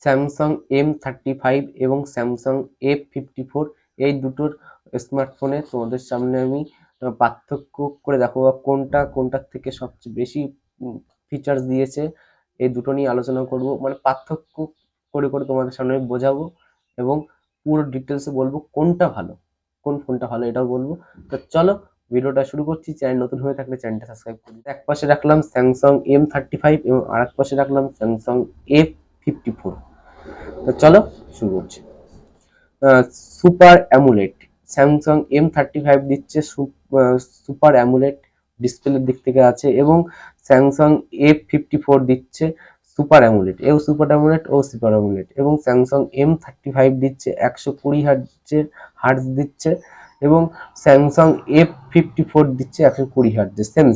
Samsung M35 এবং Samsung F54 এই দুটোর স্মার্টফোনে তোমাদের সামনে আমি পার্থক্য করে দেখাবো, কোনটার থেকে সবচেয়ে বেশি ফিচার্স দিয়েছে এই দুটো নিয়ে আলোচনা করব। মানে পার্থক্য করে করে তোমাদের সামনে আমি বোঝাবো এবং পুরো ডিটেলসে বলবো কোনটা ভালো, কোন ফোনটা ভালো এটাও বলবো। তো চলো ভিডিওটা শুরু করছি। চ্যানেল নতুন হয়ে থাকলে চ্যানেলটা সাবস্ক্রাইব করে দিও। এক পাশে রাখলাম স্যামসাং M35 এবং আরেক পাশে রাখলাম স্যামসাং F54। তো চলো শুরু করছি। সুপার অ্যামুলেট স্যামসাং M35 দিচ্ছে সুপার অ্যামুলেট ডিসপ্লের দিক থেকে আছে, এবং স্যামসাং F54 দিচ্ছে সুপার অ্যামুলেট ও সুপার অ্যামুলেট, এবং স্যামসাং M35 দিচ্ছে 120 হার্টজ দিচ্ছে, এবং স্যামসাং F54 দিচ্ছে 120 হার্টজ, সেম।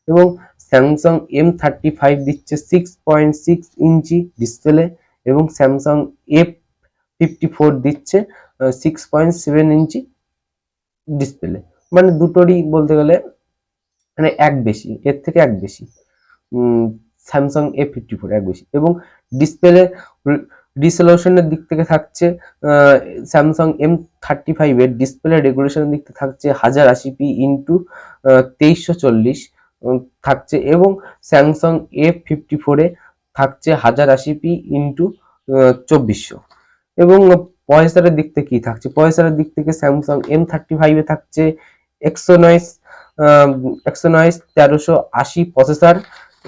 এবং স্যামসাং M35 দিচ্ছে 6.6 ইঞ্চি ডিসপ্লে, এবং স্যামসাং F54 দিচ্ছে 6.7 ইঞ্চি ডিসপ্লে। মানে দুটোরই বলতে গেলে মানে এক বেশি, এর থেকে এক বেশি। স্যামসাং F54 এক বেশি। এবং ডিসপ্লে রিজলিউশনের দিক থেকে থাকছে স্যামসাং M35 এর ডিসপ্লে রেগুলেশনের দিক থেকে থাকছে 1080p ইন্টু 2340 থাকছে, এবং স্যামসাং F54 এ থাকছে 1080p ইন্টু 2400। এবং প্রসেসরের দিক থেকে কি থাকছে, প্রসেসরের দিক থেকে স্যামসাং M35 এ থাকছে এক্সোনয়েস 1380 প্রসেসর,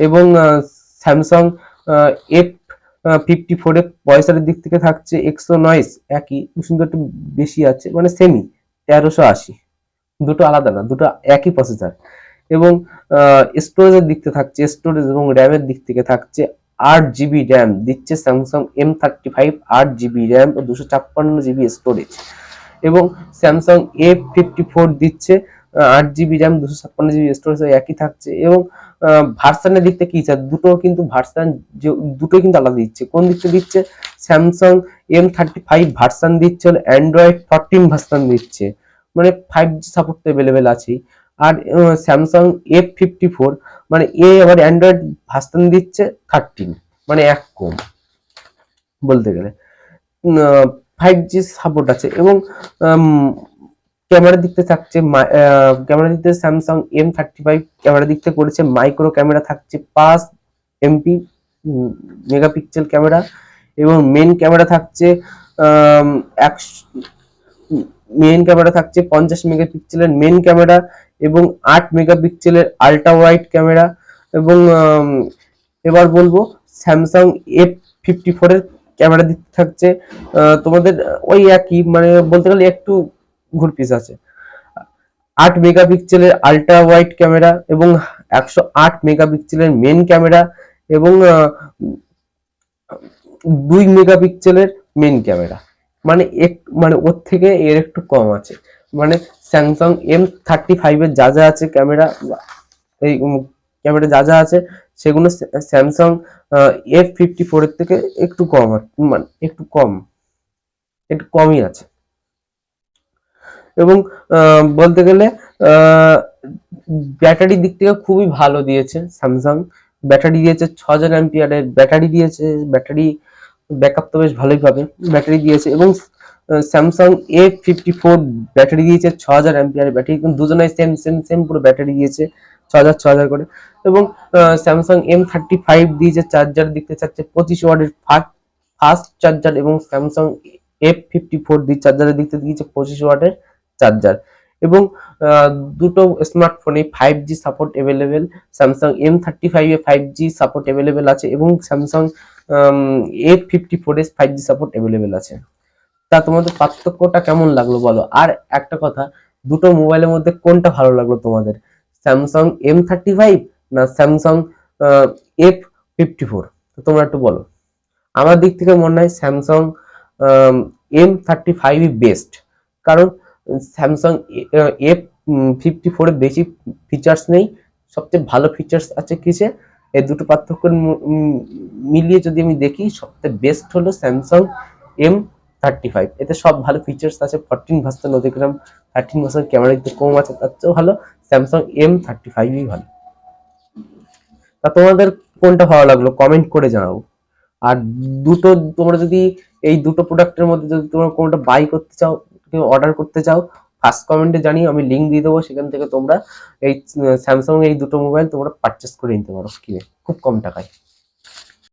এবং স্যামসাং F54 এর প্রসেসরের দিক থেকে থাকছে এক্সোনয়েস একই, কিন্তু একটু বেশি আছে, মানে সেমি 1380। দুটো আলাদা না, দুটো একই প্রসেসর। এবং স্টোরেজের দিক থেকে থাকছে, স্টোরেজ এবং র্যামের দিক থেকে থাকছে 8GB র্যাম দিচ্ছে স্যামসাং M35, 8GB র্যাম ও 256GB স্টোরেজ। এবং স্যামসাং F54 দিচ্ছে 8GB র্যাম 256GB স্টোরেজ, একই থাকছে। এবং ভার্সনের দিক থেকে কি চায়, দুটো কিন্তু ভার্সন দুটোই কিন্তু আলাদা দিচ্ছে। কোন দিক থেকে দিচ্ছে, স্যামসাং M35 ভার্সন দিচ্ছে হলো অ্যান্ড্রয়েড 14 ভার্সন দিচ্ছে, মানে 5G সাপোর্ট তো অ্যাভেলেবেল আছেই। আর স্যামসাং F54 মানে আবার অ্যান্ড্রয়েড ভার্সন দিচ্ছে 13, মানে এক কম বলতে গেলে। 5G সাপোর্ট আছে। এবং ক্যামেরার দিক থেকে থাকছে ক্যামেরার দিক থেকে স্যামসাং M35 ক্যামেরার দিক থেকে করেছে মাইক্রো ক্যামেরা, থাকছে 5 MP মেগাপিক্সেল ক্যামেরা, এবং মেন ক্যামেরা থাকছে 50 মেগাপিক্সেলের মেন ক্যামেরা, এবং 8 মেগাপিক্সেলের আল্ট্রা ওয়াইড ক্যামেরা। এবং এবার বলবো স্যামসাং F54 এর ক্যামেরা দিক থাকছে তোমাদের ওই একই, মানে বলতে গেলে একটু ঘুরপিস আছে। 8 মেগাপিক্সেলের আল্ট্রা ওয়াইড ক্যামেরা, এবং 108 মেগাপিক্সেলের মেন ক্যামেরা, এবং 2 মেগাপিক্সেলের মেন ক্যামেরা। মানে মানে ওর থেকে এর একটু কম আছে। মানে স্যামসাং M35 এর যা যা আছে ক্যামেরা, এই ক্যামেরা যা যা আছে সেগুলো স্যামসাং F54 এর থেকে একটু কম, মানে একটু কমই আছে। এবং বলতে গেলে ব্যাটারির দিক থেকে খুবই ভালো দিয়েছে স্যামসাং। ব্যাটারি দিয়েছে 6000 অ্যাম্পিয়ারের ব্যাটারি দিয়েছে, ব্যাটারি ব্যাকআপ তো বেশ ভালোই পাবে, ব্যাটারি দিয়েছে। এবং স্যামসাং A54 ব্যাটারি দিয়েছে 6000 অ্যাম্পিয়ারের ব্যাটারি, কিন্তু দুজনাই সেম পুরো ব্যাটারি দিয়েছে 6000 করে। এবং স্যামসাং M35 দিয়েছে চার্জার দিক থেকে চাচ্ছে 25 ওয়াটের ফাস্ট চার্জার, এবং স্যামসাং F54 চার্জারের দিক থেকে দিয়েছে 25 ওয়াটের চার্জার। এবং দুটো স্মার্টফোনে 5G support available. Samsung M35 এ 5G সাপোর্ট অ্যাভেলেবেল আছে, এবং স্যামসাং F54 এ 5G সাপোর্ট অ্যাভেলেবেল আছে। তা তোমাদের পার্থক্যটা কেমন লাগলো বলো। আর একটা কথা, দুটো মোবাইলের মধ্যে কোনটা ভালো লাগলো তোমাদের, স্যামসাং M35 না স্যামসাং F54? তোমরা একটু বলো। আমার দিক থেকে মনে হয় স্যামসাং M35 বেস্ট, কারণ স্যামসাং F54 এ বেশি ফিচার্স নেই, সবচেয়ে ভালো ফিচার্স আছে কিসে, এই দুটো পার্থক্য মিলিয়ে যদি আমি দেখি সবচেয়ে বেস্ট হলো স্যামসাং M35। এতে সব ভালো ফিচার্স আছে, 14 ভার্সন অধিগ্রাম, 13 ভার্সন ক্যামেরা একটু কম আছে, তার চেয়েও ভালো স্যামসাং M35ই ভালো। তা তোমাদের কোনটা ভালো লাগলো কমেন্ট করে জানাও। আর দুটো তোমরা যদি এই দুটো প্রোডাক্টের মধ্যে যদি তোমরা কোনোটা বাই করতে চাও, অর্ডার করতে চাও, ফার্স্ট কমেন্টে জানিয়ে আমি লিঙ্ক দিয়ে দেবো, সেখান থেকে তোমরা এই স্যামসাং এই দুটো মোবাইল তোমরা পারচেস করে নিতে পারো কিনে খুব কম টাকায়।